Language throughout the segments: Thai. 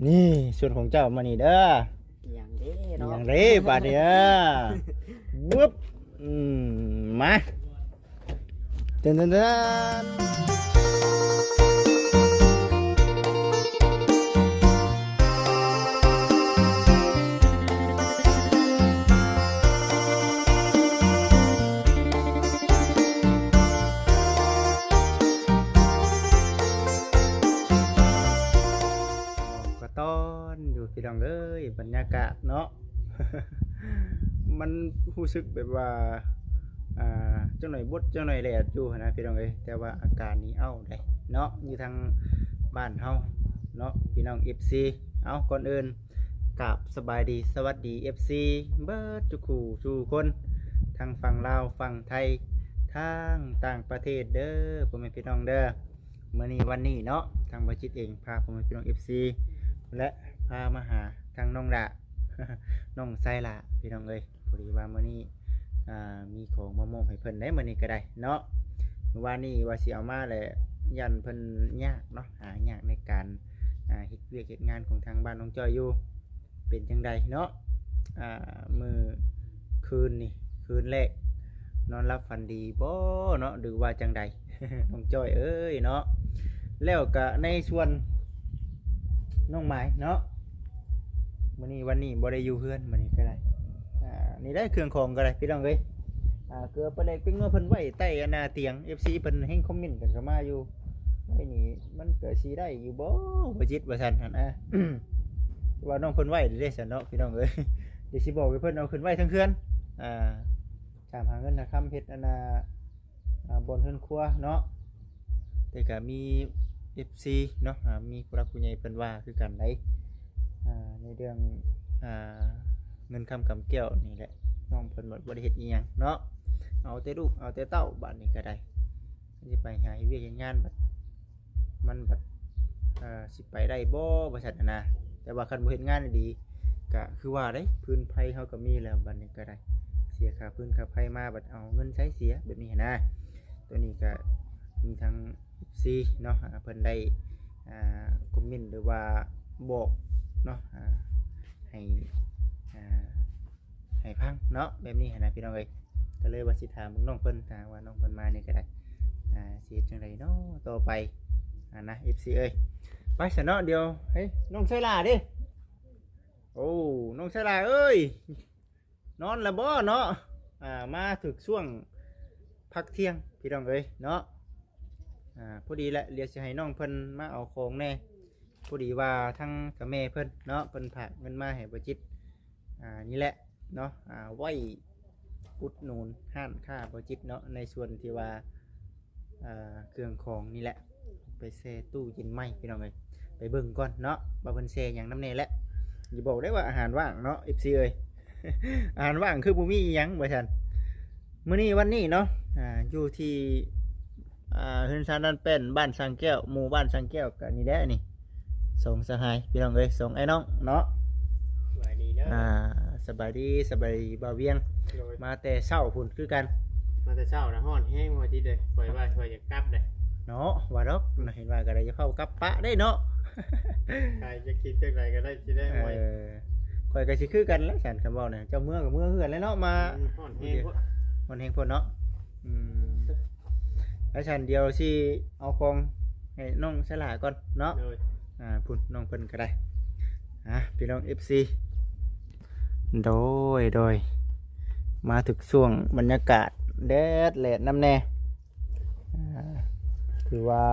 นี่ส่วนของเจ้ามานี่เด้ออย่างนี้อเนาะย่างนี้บาดเนี่ยวุบมาเต้นเต้นเต้นก็ต้อนอยู่พี่น้องเอ้ยบรรยากาศเนาะ มันรู้สึกแบบว่าจังหน่อยบดจังหน่อยแดดอยู่นะพี่น้องเอ้ยแต่ว่าอาการนี้เอ้าได้เนาะอยู่ทางบ้านเฮาเนาะพี่น้อง FC เอาก่อนอื่นกราบสบายดีสวัสดี FC เบิดทุกคู่ทุกคนทางฝั่งลาวฝั่งไทยทางต่างประเทศเด้อพ่อแม่พี่น้องเด้อมื้อนี้วันนี้เนาะทางบ่จิตเองพาพ่อแม่พี่น้อง FC และพามาหาทางน้องดา น้องไซล่ะพี่น้องเอ้ยพอดีว่ามื้อนี้มีของมามอบให้เพิ่นได้มื้อนี้ก็ได้เนาะเมื่อวานนี้ว่าสิเอามาแหละยันเพิ่นยากเนาะหายากในการเฮ็ดเวียกเฮ็ดงานของทางบ้านน้องจอยอยู่เป็นจังไดเนาะมื้อคืนนี่คืนแรกนอนรับฝันดีบ่เนาะหรือว่าจังได น้องจอยเอ้ยเนาะแล้วก็ในส่วนน้องไม้เนาะวันนี้บ่ได้อยู่เพื่อนวันนี้ก็ได้นี่ได้เครื่องของก็ได้พี่น้องเอ้ยเกลือปลาเล็กเป็นเมื่อเพิ่นไว้ใต้เตียง FC เพิ่นให้คอมเมนต์กันเข้ามาอยู่ไว้นี่มันก็สิได้อยู่บ่บ่จิตว่าซั่นหั่น ว่าน้องเพิ่นไว้ได้ซั่นเนาะพี่น้องเอ้ย เดี๋ยวสิบอกให้เพิ่นเอาขึ้นไว้ทั้งเคือนตามหาเงินหาคำเฮ็ดบนเฮือนครัวเนาะแต่ก็มี FC เนาะมีผู้รักผู้ใหญ่เพิ่นว่าคือกันได้ในเรื่องเงินคำกำแก้วนี่แหละน้องเพิ่นบ่ได้เฮ็ดอีหยังเนาะเอาแต่ลูกเอาแต่เต้าบัดนี้ก็ได้สิไปหาเวียกงานบัดมันบัดสิไปได้บ่ว่าซั่นนะแต่ว่าคันบ่เฮ็ดงานดีก็คือว่าได้พื้นไผเฮาก็มีแล้วบัดนี้ก็ได้เสียค่าพื้นค่าไผมาบัดเอาเงินใช้เสียแบบนี้นะตัวนี้ก็มีทั้งC เนาะเพิ่นได้คอมเมนต์หรือว่าบอกเนาะให้พังเนาะแบบนี้นะพี่น้องเอ้ยก็เลยว่าสิถามน้องเพิ่นว่าน้องเพิ่นมานี่ก็ได้สิเฮ็ดจังไดเนาะต่อไปนะ FC เอ้ยไปซะเนาะเดี๋ยวเฮ้ยน้องไซล่าดิโอ้น้องไซล่าเอ้ยนอนแล้วบ่เนาะมาถึกช่วงพักเที่ยงพี่น้องเอ้ยเนาะพอดีแหละเรียกจะให้น้องเพิ่นมาเอาของแน่พอดีว่าทั้งกับแม่เพิ่นเนาะเพิ่นฝากเงินมาให้บ่จิตนี่แหละเนาะไว้อุดหนุนห้านค่าบ่จิตเนาะในส่วนที่ว่าเครื่องของนี่แหละไปแช่ตู้เย็นไหมพี่น้องเอ้ยไปเบิ่งก่อนเนาะว่าเพิ่นแช่หยังนำแน่แหละอย่าบอกได้ว่าอาหารว่างเนาะ FC เอ้ย อาหารว่างคือบ่มีอีหยังว่าซั่นมื้อนี้วันนี้เนาะอยู่ที่เฮือนซานดันเป็นบ้านสังแก้วหมู่บ้านสังแก้วกันนี่แหละนี่สองสหายพี่น้องเอ้ยสองไอ้น้องเนาะสบายดีเด้อสบายดีบ่าวเวียงมาแต่เช้าพุ่นคือกันมาแต่เช้านะฮ้อนแห้งว่าจิตเลยปล่อยว่าปล่อยจะกลับเลยเนาะว่าดอกเห็นว่าก็ได้จะเข้ากับปะได้เนาะ ใครจะคิดจังไดก็ได้สิได้หวยข่อยก็สิคือกันแล้วฉันคำเว้าเนี่ยเจ้าเมื่อกับเมื่อคือกันแล้วเนาะมาฮ้อนแห้งพุ่นฮ้อนแฮงพุ่นเนาะแล้วฉันเดียวสิเอาของให้น้องสลาก่อนเนาะพุ่นน้องเพิ่นก็ได้พี่น้อง FC โดยมาถึงช่วงบรรยากาศแดดแลดน้ำแน่คือว่า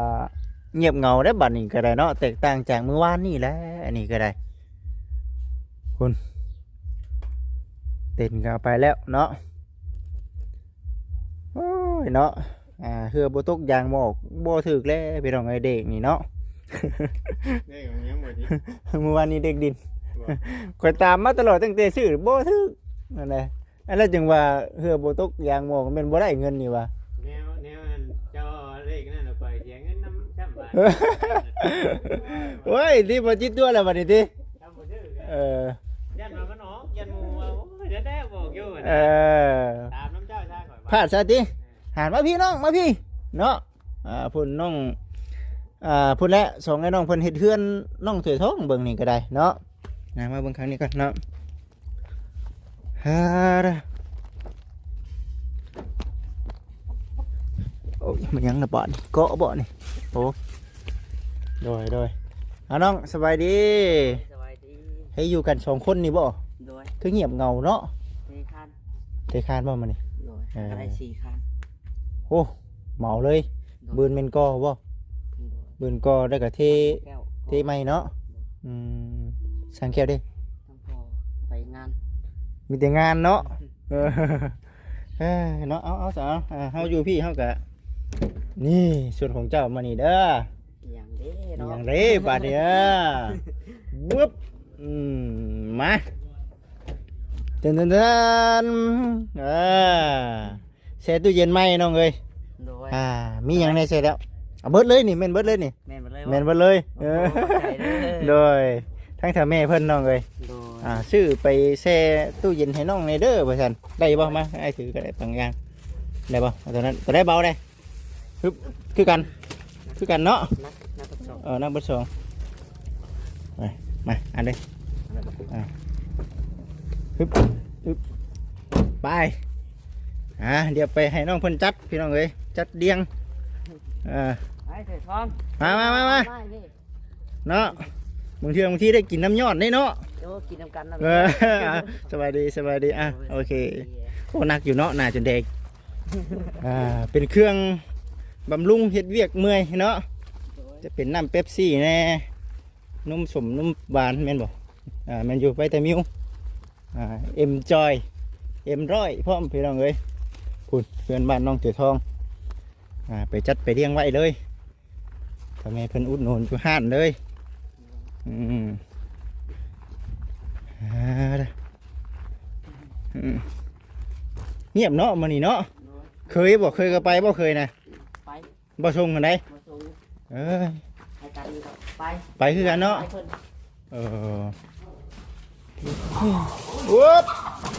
เงียบเงาได้บัดนี้ก็ได้เนาะแตกต่างจากเมื่อวานนี่แหละอันนี้ก็ได้คุณเต้นกันไปแล้วเนาะโอ้ยเนาะเฮือบ่ตกยางบ่ออกบ่ถึกแล้วพี่น้องไอ้เด็กนี่เนาะ เด็กของยังบ่ดี เมื่อวานนี้เด็กดินข่อยตามมาตลอดตั้งแต่ซื้อบ่ถึกนั่นแหละอันนั้นจึงว่าเฮือบ่ตกยางบ่ออกแม่นบ่ได้เงินนี่ว่าแนวเจ้าเลขนั่นไปเถียงเงินน้ำจ้ำบาทโอ้ยที่บ่จิตตัวแล้วบัดนี้ติยันมามันออกยันมูเดี๋ยวได้บอกอยู่ตามน้ำเจ้าใช่ก่อนพลาดซะติหานมาพี่น้องมาพี่เนาะพุ่นน้อง พุ่นและสองไอ้น้องเพิ่นเฮ็ดเฮือนน้องเถื่อท้องเบิ่งนี่ก็ได้เนาะมาเบิ่งครั้งนี้ก่อนเนาะเด้อโอ้ยมันยังระบาดนี่เกาะบ่นี่โอ้โดยน้องสบายดี สบายดี ให้อยู่กันสองคนนี่บ่ โดย คือเงียบเงาเนาะ เทคัน เทคานบ่มานี่ โดยอะไร4คัน โอ้เหมาเลยบืนเมนกอบ่บืนกอได้กับเท แก้ว เทใหม่เนาะสังเกตดิ ต้องพอไปงาน มีแต่งานเนาะเออเนาะเอาสาวเฮาอยู่พี่เฮากะนี่ส่วนของเจ้ามานี่เด้อ อย่างเด้ อ เนาะ ย่างเด้บาดเด้อบึ๊บมาเต้นเซตตู้เย็นไหมน้องเอ้ย โดย มีหยังในเสร็จแล้วเอาเบิดเลยนี่แม่นเบิดเลยนี่ แม่นบ่เลย แม่นเบิดเลย โอ้ใจเด้อ โดยทั้งถ้าแม่เพิ่นน้องเอ้ย โดย ซื้อไปแช่ตู้เย็นให้น้องในเด้อว่าซั่นได้บ่มาไอ้ถือก็ได้บางอย่างได้บ่เอาตัวนั้นก็ได้เบาได้ฮึบคือกันเนาะ นักทดสอบ นักเบิดสองไปมาอันเด้ฮึบไปเดี๋ยวไปให้น้องเพิ่นจัดพี่น้องเอ้ยจัดเรียงไปเถิดพร้อม มาเนาะบางทีได้กินน้ำยอดได้เนาะ โอ้กินน้ำกันนะ สบายดีโอเคโอ้นักอยู่เนาะหน้าจนแดงเป็นเครื่องบำรุงเฮ็ดเวียกเมื่อยเนาะจะเป็นน้ำเป๊ปซี่แน่นุ่มสมนุ่มหวานแม่นบ่แม่นอยู่ไปแต่มิวเอ็มจอยเอ็มร้อยพร้อมพี่น้องเอ้ยพูดเพื่อนบ้านน้องเตือทองไปจัดไปเลี้ยงไว้เลยทำไมเพิ่นอุดหนุนอยู่ห้านเลยเงียบเนาะมันนี่เนาะเคยบอกเคยก็ไปบ่เคยนะ ไป บ่ชงกันได้ มาส่ง ให้กันไป คือกันเนาะ ไปเพิ่น วุ๊บ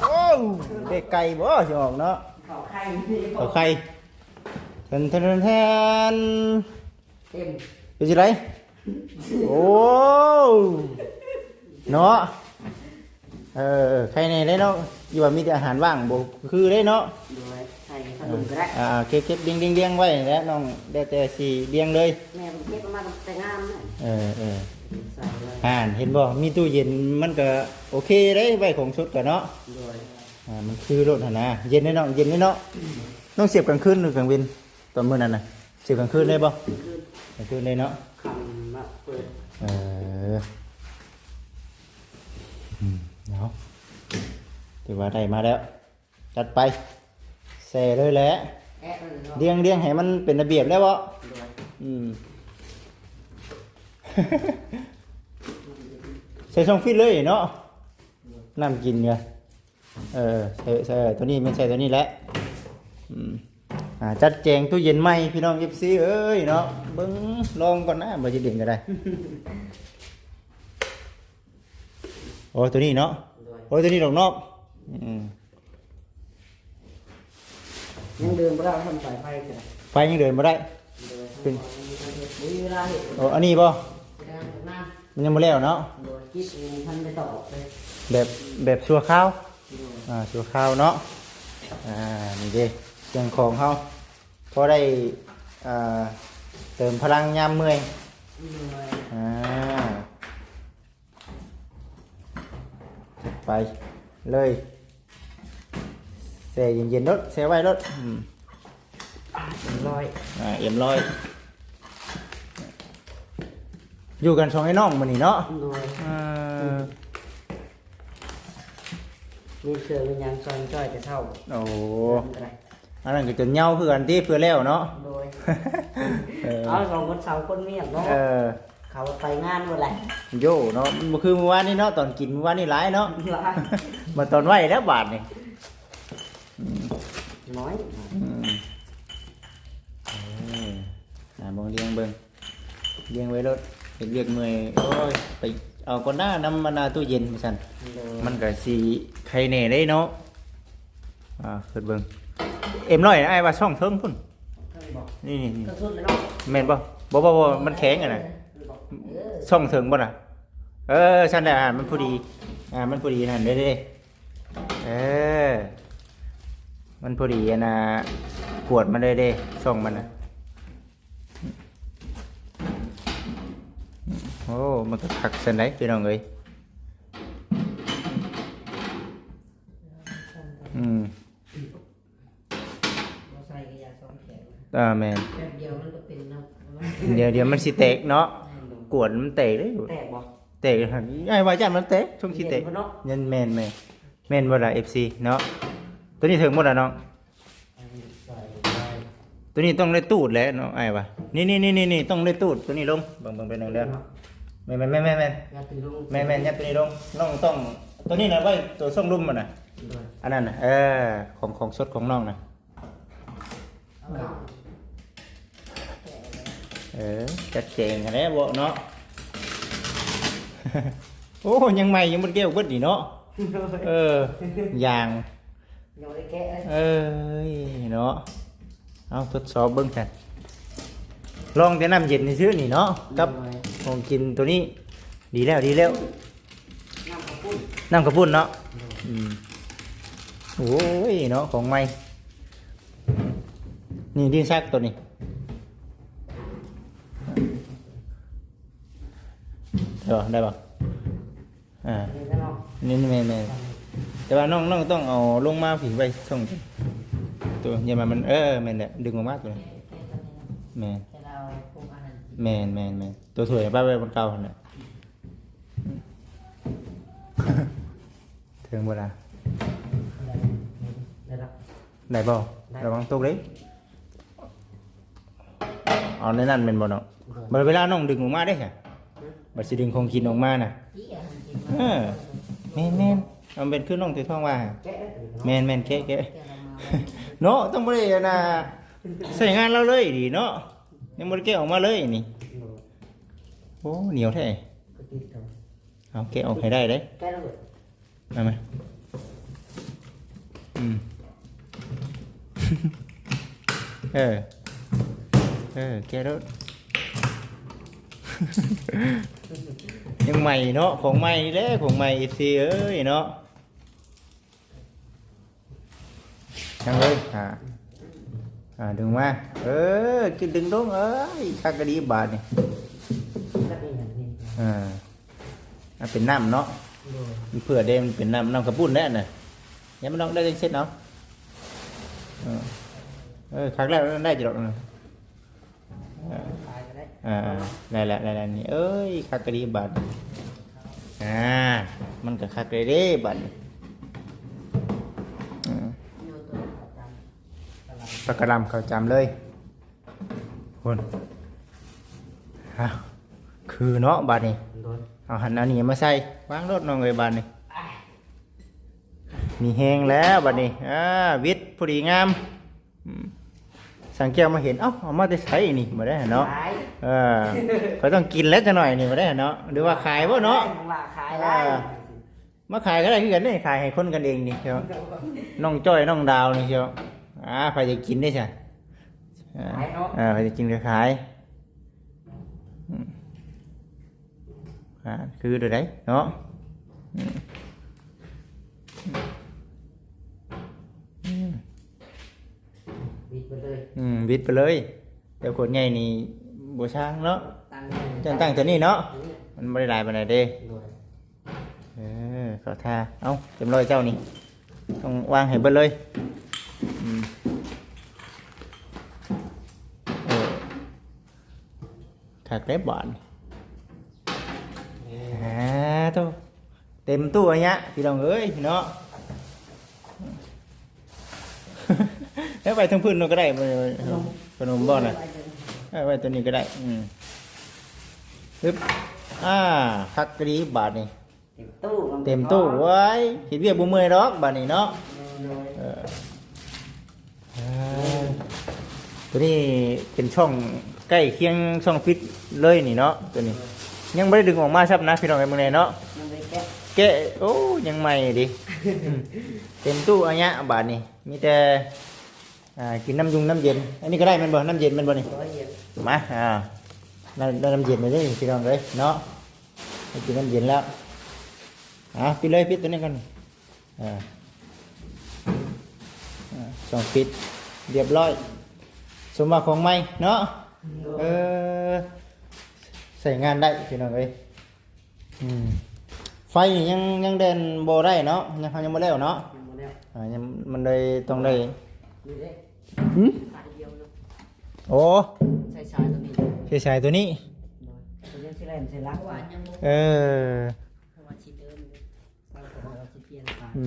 โอ้เด็กไก่บ่สิออกเนาะ เขาไข่ เอาไข่แทน เต็ม เป็นสิไรโอ้เนาะไข่ในได้เนาะอยู่ว่ามีแต่อาหารว่างบ่คือได้เนาะ โดยใส่ขนมก็ได้ เก็บเรียงไว้แล้วน้องได้แต่สีเรียงเลย แม่มันเก็บมาแต่งานน่ะ ใส่เลย เห็นบ่มีตู้เย็นมันก็โอเคได้ไว้ของชุดก็เนาะ โดย มันคือรถหั่นนะเย็นได้เนาะน้องเสียบกลางคืนหรือกลางวันตอนมื้อนั้นน่ะเสียบกลางคืนได้บ่ คือก ลางคืนได้เนาะ คำมาเปิด เนาะถือว่าได้มาแล้วจัดไปแซ่เลยแหละ แอะเลยเนาะ เรียงให้มันเป็นระเบียบแล้วบ่ โดย ใส่ช่องฟิตเลยเนาะน้ำกินเนี่ยใส่ตัวนี้ไม่ใช่ตัวนี้แหละจัดแจงตู้เย็นใหม่พี่น้องยิบซีเอ้ยเนาะเบิ้งลองก่อนนะบ่จะเด่นก็ได้ โอ้ตัวนี้เนาะ โดย โอ้ตัวนี้ดอกนอก ยังเดินไม่ได้ทำสายไฟกัน ไฟยังเดินมาได้ เป็นมีเวลาเห็น โอ้อันนี้ป่ะ งานของน้ มันยังไม่แล้วเนาะ ำโดยคิดพันไปต่อเลย แบบชัวข้าว โดย ชัวข้าวเนาะนี่เด้เสียงของเขาพอได้เติมพลังยามเมื่อย โดย ไปเลยเสียเย็นๆรถเสียไว้รถ ร้อย เอ็มร้อยอยู่กันสองไอ้น้องมันนี่เนาะ โดยมีเสือมียางซอยจ้อยจะเท่า โอ้ อะไร อันนั้นก็จนเหงาเพื่อนที่เพื่อแล้วเนาะ โดยเอาสองคนสาวคนเมียเนาะเขาไปงานหมดแหละ โย่เนาะมันคือเมื่อวานนี้เนาะตอนกินเมื่อวานนี้หลายเนาะ ร้าย มาตอนไหวแล้วบาทนี่ น้อย มองเลี้ยงเบิ่งเลี้ยงไว้รถเห็นเรียกเมื่อยโอ้ยไปเอาก้อนหน้านำมานาตู้เย็นมาสั่นมันก็สีไข่แหน่ได้เนาะขึ้นเบิ่งเอ็มร้อยนะไอ้ว่าช่องเทิงพุ่นนี่ ก็สุดเลยเนาะ แม่นป่ะ โ บ่มันแข็งอ่ะน่ะ ช่องถึงบ่น่ะฉันได้มันพอดีมันพอดีนั่นเด้มันพอดีนะกวดมันเด้ช่องมันน่ะโอ้มันก็คักซั่นได้พี่น้องเอ้ยใส่กระยาซ้อมแขน แม่น แบบเดียวมันก็เป็นน้ำ เดี๋ยวมันสิแตกเนาะกวดมันแตกเด้ แตกบ่ แตกหั่นไอ้ว่าจันมันแตกช่วงสิแตก เย็นบ่เนาะ ยันแม่นบ่ล่ะ FC เนาะตัวนี้ถึงบ่ล่ะน้องตัวนี้ต้องได้ตูดแหล้วเนาะไอ้ว่านี่ต้องได้ตูดตัวนี้ลงเบิ่งไปหนึงแล้วแม่น ยาตึงลง แม่นยัดตัวนี้ลงน้องต้องตัวนี้น่ะไว้ตัวส่งลุ่มมันน่ะอันนั้นน่ะของสดของน้องน่ะจัดเจงกันแล้วบ่เนาะ โอ้ยังใหม่ยังบ่แก้วเบิดนี่เนาะอย่าง ยังได้แกะเลย เนาะเอาทดสอบเบิ่งกันลองแต่น้ำเย็นซื่อนี่เนาะกับของกินตัวนี้ดีแล้ว น้ำข้าวปุ้นน้ำกระปุ้นเนาะโอ้ยเนาะของใหม่นี่ดินซักตัวนี้ได้ป่ะนี่แม่แต่ว่าน้องต้องเอาลงมาผีไว้ส่งตัวอย่ามามันแม่นแหละดึงออกมาตัวนี้แม่น แต่เราปรุงอาหาร แม่นตัวสวยป้าไว้บนเก่าเนี่ยถึงเวลา ได้แล้ว ได้บ่ระวังตกเลยเอาในนั้นเป็นบ่เนาะบ่เวลาน้องดึงออกมาได้ค่ะบ่สิดึงของกินออกมาน่ะแม่นเอาเป็นคือน้องที่ท้องว่า แกะได้ แม่นแกะเนาะต้องบ่ได้น่ะใส่งานเราเลยดิเนาะยังบ่ได้แกะออกมาเลยนี่โอ้เหนียวแท้เอาแกะออกให้ได้เด้ แกะแล้ว มาไหมแกแล้ว ยังใหม่เนาะของใหม่เด้ของใหม่อีซีเนาะยังเลยดึงมากินดึงลงคักกะดีบาทนี่เป็นน้ำเนาะเผื่อเดมเป็นน้ำกระปุ้นแน่น่ะยังไม่ต้องได้เส้นเนาะครั้งแรกได้จีดอกนะได้แล้วนี่คักกะดีบาทมันก็คักเลยเด้บาทปากกระลำเขาจำเลยคนคือเนาะบาทนี่เอาหันอันนี้มาใส่วางรถน้องเลยบาทนี่มีแหงแล้วบาทนี่วิทย์พอดีงามสังเกตมาเห็นเอามาได้ใช้นี่มาได้เนาะเขาต้องกินแล้วจะหน่อยนี่มาได้เนาะหรือว่าขายบ่เนาะขายได้มาขายก็ได้คือกันนี่ขายให้คนกันเองนี่เชียวน้องจ้อยน้องดาวนี่เชียวใครจะกินได้ใช่ใครจะกินก็ขายคือเดี๋ยวđấyเนาะวิดไปเลยเดี๋ยวคนใหญ่นี่บัวช้างเนาะตั้งตัวนี้เนาะมันไม่ได้ลายไปไหนเด้ขอท่าเอาเต็มร้อยเจ้านี่ต้องวางให้เบิดเลยถักเล็บบอนthôi tìm tu rồi nhá thì đồng ơi nó thế vậy thông phun nó cái này còn ôm bò này vậyตัวนี้ก็ได้ปึ๊บคักกะดีบาทนี่เต็มตู้ไว้เห็นเวียบบ่เมื่อยดอกบาทนี่เนาะตัวนี้เป็นช่องใกล้เคียงช่องฟิตเลยนี่เนาะตัวนี้ยังไม่ได้ดึงออกมาซับนะพี่น้องไอ้เมืองไหนเนาะแกะโอ้ยังใหม่ดิเต็มตู้อันเนี้ยบาทนี่มีแต่กินน้ำยุงน้ำเย็นอันนี้ก็ได้มันบ่น้ำเย็นมันบ่นี่มา ได้น้ำเย็นเลยได้พี่น้องเลยเนาะให้กินน้ำเย็นแล้วปิดเลยปิดตัวนี้ก่อนสองปิดเรียบร้อยสมบัติของไม่เนาะใส่งานได้พี่น้องเลยไฟนี่ยังเดินโบได้เนาะยังไม่แล้วเนาะยังมันเลยต้องได้โอ้ใช้ชายตัวนี้ใช้ตัวนี้ตัวนี้ใช้แรงใช้ล้างว่า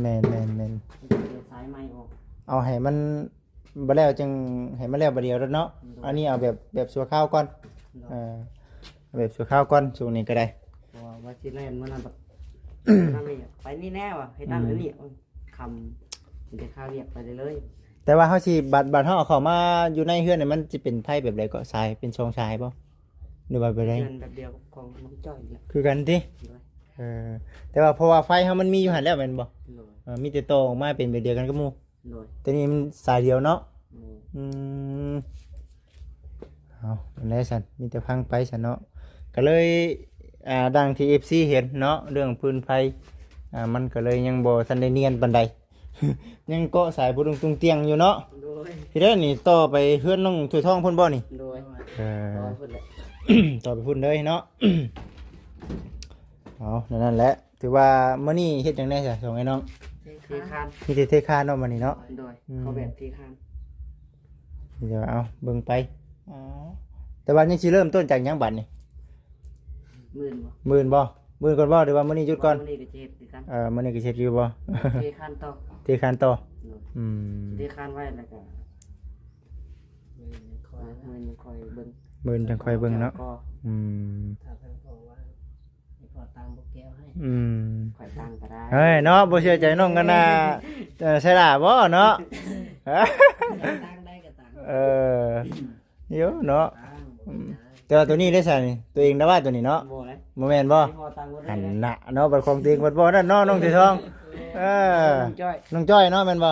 แมนสายไม้ออกเอาให้มันบ่แล้วจึงให้มันแล้วบ่เดียวแล้วเนาะอันนี้เอาแบบสัวข้าวก่อนแบบสัวข้าวก่อนช่วงนี้ก็ได้ว่าสิแรงมันแบบนั่นนี่ไปนี่แน่ว่ะให้ตั้งนี่คำมันจะข้าวเรียกไปเลยแต่ว่าเฮาสิบัดเฮาเอาเข้ามาอยู่ในเฮือนนี่มันสิเป็นไผแบบใดก็ทรายเป็นช่องทรายบ่หรือว่าแบบใดแบบเดียวของน้องจ้อยนี่คือกันติแต่ว่าเพราะว่าไฟเฮามันมีอยู่หั่นแล้วแม่นบ่มีแต่โตออกมาเป็นแบบเดียวกันกับหมู่แต่นี่มันสายเดียวเนาะเอาแล้วซั่นมีแต่พังไปซั่นเนาะก็เลยดังที่ FC เห็นเนาะเรื่องพื้นไฟมันก็เลยยังบ่ทันได้เนียนปานใด ยังเกาะสายบ่ตรงเตียงอยู่เนาะทีเด้นี่ต่อไปเฮือนน้องถ้วยทองพุ่นบ่นี่โดยต่อไปพุ่นเลยเนาะ เอานั่นแหละถือว่ามื้อนี้เฮ็ดจังได๋ซะสองไอ้น้องเทคานมีแต่เทคานเนาะมื้อนี้เนาะโดยเขาแบบเทคานเดี๋ยวเอาเบิ่งไปแต่ว่ายังสิเริ่มต้นจากหยังบัดนี่10,000บ่10,000ก่อนบ่หรือว่ามื้อนี้หยุดก่อนมื้อนี้ก็เฮ็ดคือกันมื้อนี้ก็เฮ็ดอยู่บ่เทคานต่อเทคานต่อเทคานไว้แล้วก็มันคอยเบิ่งจังค่อยเบิ่งเนาะถ้าเพิ่นบอกว่าให้พอตังบ่แก้วให้ค่อยตังก็ได้เฮ้ยเนาะบ่เชื่อใจน้องกันน่ะใช่ล่ะบ่เนาะตังได้ก็ตังเดี๋ยวเนาะแต่ว่าตัวนี้ได้ใช่นี่ตัวเองนะว่าตัวนี้เนาะบ่แม่นบ่หันน่ะเนาะบัดของตัวเองบัดบ่นั่นเนาะน้องสีทองน้องจ้อยเนาะแม่นบ่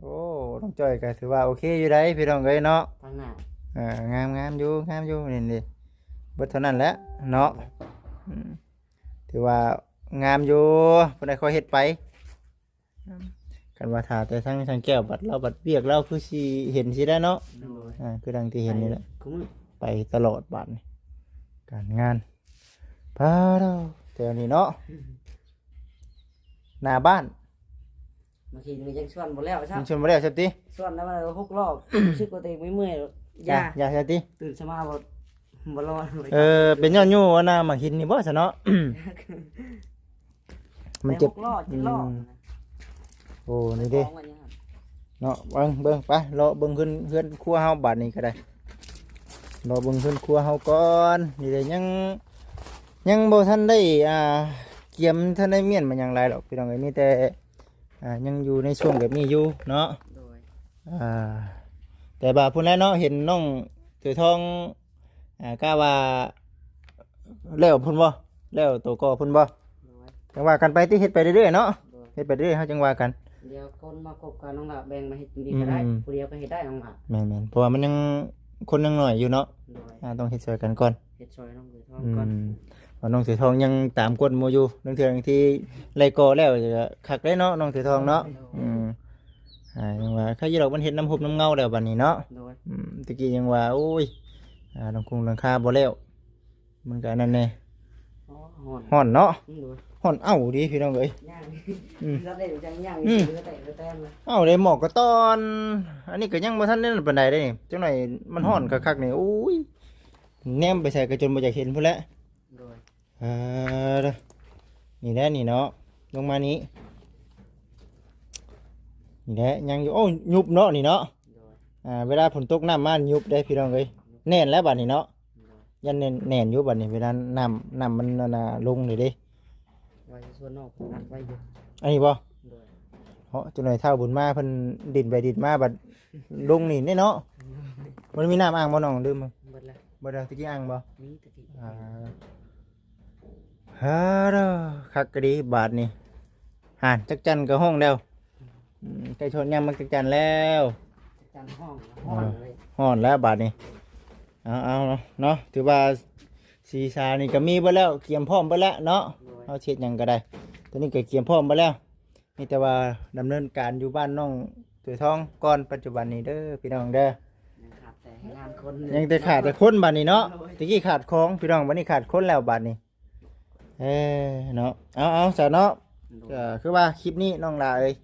โอ้น้องจ้อยก็ถือว่าโอเคอยู่ได้พี่น้องเอ้ยเนาะทางหน้างามอยู่นี่ดิเบิดเท่านั้นแหละเนาะถือว่างามอยู่เพิ่นได้ค่อยเฮ็ดไปกันว่าถ้าแต่ทั้งแก้วบัดเราบัดเวียกเราคือสิเห็นสิได้เนาะคือดังที่เห็นนี่แหละไปตลอดบัดนี่การงานพาเราแถวนี้เนาะหน้าบ้านบางทีมันยังชวนบ่แล้วครับชวนบ่แล้วใช่ติชวนแล้วมัน6รอบรู้สึกว่าตัวเองไม่เมื่อยอย่าใช่ติตื่นเช้ามาบ่รอเป็นย้อนอยู่ว่าน้ามาหินนี่บ่ซะเนาะมันเจ็บรอบโอ้นี่ดิเนาะเบิ่งไปรอเบิ่งขึ้นเฮือนครัวเฮาบัดนี้ก็ได้รอเบิ่งขึ้นครัวเฮาก่อนนี่ได้ยังบ่ทันได้เกียมท่านได้เมียนมันอย่างไรหรอกพี่น้องเอ้ยมีแต่ยังอยู่ในช่วงแบบนี้อยู่เนาะแต่บ่าพุ่นแล้วเนาะเห็นน้องถือทองกล้าว่าแล้วพุ่นบ่แล้วโตก็พุ่นบ่จังว่ากันไปที่เฮ็ดไปเรื่อยๆเนาะเฮ็ดไปเรื่อยเฮาจังว่ากันเดี๋ยวคนมาคบกันน้องละแบ่งมาเฮ็ดดีก็ได้ผู้เดียวก็เฮ็ดได้น้องละแม่นๆเพราะว่ามันยังคนยังน้อยอยู่เนาะต้องเฮ็ดช่วยกันก่อนเฮ็ดช่วยน้องถือทองก่อนน้องถือทองยังตามกฎหมู่อยู่นั่นคือที่ไล่กอแล้วจะคักได้เนาะน้องถือทองเนาะยังว่าข้ายี่ดอกมันเห็นน้ำหุบน้ำเงาแล้วบัดนี้เนาะตะกี้ยังว่าโอ้ยน้องคงหลังคาบ่แล้วมันก็นั่นแน่ห่อนเนาะห่อนเอ้าดิพี่น้องเอ้ยเอ้าได้หมอกก็ตอนอันนี้ก็ยังบ่ทันได้ปานใดได้นี่จังหน่อยมันห่อนคักๆนี่โอ้ยแนมไปใส่กระจนบ่อยากเห็นพุ่นแหละนี่แหละนี่เนาะลงมานี้นี่แหละยังอยู่โอ้ยุบเนาะนี่เนาะเวลาฝนตกน้ำมันยุบได้พี่น้องเอ้ยแน่นแล้วบัดนี้เนาะยันแน่นอยู่บัดนี้เวลาน้ำมันลงเลยดิไว้ส่วนนอกนัดไว้อยู่อันนี้บ่เพราะจุดหน่อยเท่าบุญมาเพิ่นดินไปดินมาบัดลงนี่เนาะมันมีน้ำอ่างบ่น้องลืมบ่บ่ได้ตะกี้อ่างบ่มีตะกี้คักกะดีบาทนี่ห่านจักจันกับห้องแล้วไก่ชนยังมันจักจันแล้วจักจันห้องเลยห้อนแล้วบาทนี่ เอาเนาะถือว่าสีชานี่ก็มีเบ่แล้วเตรียมพร้อมเบ่แล้วเนาะ โดย เอาเช็ดหยังก็ได้ตัวนี้ก็เตรียมพร้อมเบ่แล้วมีแต่ว่าดำเนินการอยู่บ้านน้องตัวทองก่อนปัจจุบันนี้เด้อพี่น้องเด้อ ยังขาดแต่งานคน ยังแต่ขาดแต่คนบัดนี้เนาะตะกี้ขาดของพี่น้องบัดนี้ขาดคนแล้วบัดนี้เนาะเอาซะเนาะคือว่าคลิปนี้น้องลาเอ้ย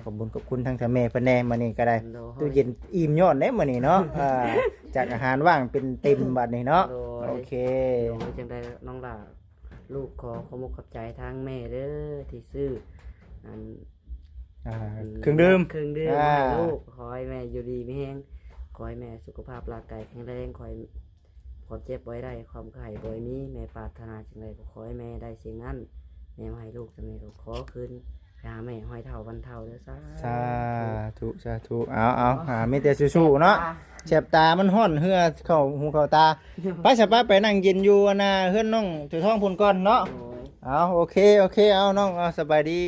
ขอบคุณทั้งทางแม่เพิ่นแน่มื้อนี้ก็ได้ตู้เย็นอิ่มยอดเด้มื้อนี้เนาะจากอาหารว่างเป็นเต็มบัดนี้เนาะโอเค โดยจังไดน้องหล่าลูกขอขอบคุณขอบใจทางแม่เด้อที่ซื้ออัน เครื่องดื่ม เครื่องดื่ม อ่า ให้ลูกขอให้แม่อยู่ดีไม่แห้งขอให้แม่สุขภาพร่างกายแข็งแรงขอให้ความเจ็บไว้ได้ความไข่บ่อยมีแม่ปรารถนาจังไดก็ขอให้แม่ได้สิ่งนั้นแม่มาให้ลูกจังไดก็ขอคืนไปหาแม่ห้อยเท่าวันเท่าเด้อซ่า สาธุเอามีแต่สู้ๆเนาะแฉบตามันห้อนเหือเข้าหูเข้าตาไปสบายไปนั่งเย็นอยู่นะเฮือนน้องถือท้องพุ่นก่อนเนาะ โอ้ย เอาโอเคเอาน้องเอาสบายดี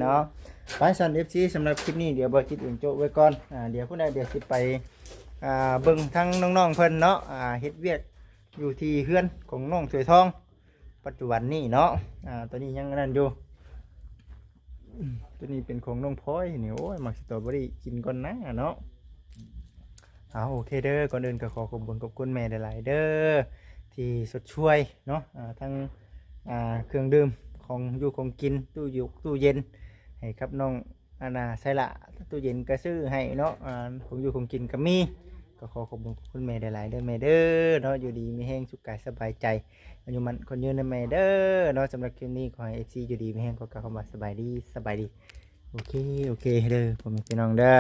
เนาะไปสัน FC สำหรับคลิปนี้เดี๋ยวบ่คิดอื่นโจะไว้ก่อนเดี๋ยวผู้ใดเดี๋ยวสิไปเบิ่งทั้งน้องๆเพิ่นเนาะเฮ็ดเวียกอยู่ที่เฮือนของน้องสวยทอง ปัจจุบันนี้เนาะตัวนี้ยังนั่นอยู่ตัวนี้เป็นของน้องพลอยนี่โอ้ยมักสตรอเบอรี่กินก่อนนะเนาะเอาโอเคเด้อก่อนอื่นก็ขอขอบคุณแม่หลายๆเด้อที่สดช่วยเนาะทั้งเครื่องดื่มของอยู่ของกินตู้เย็นให้ครับน้องใส่ละตู้เย็นก็ซื้อให้เนาะของอยู่ของกินก็มีก็ขอขอบคุณแม่หลายๆเด้อแม่เด้อเนาะอยู่ดีมีแห้งสุขกายสบายใจอายุมันคนยืนในแม่เด้อเนาะสำหรับคลิปนี้ขอให้ FC อยู่ดีมีแห้งก็กล่าวคำว่าสบายดีโอเคเด้อผมเป็นพี่น้องเด้อ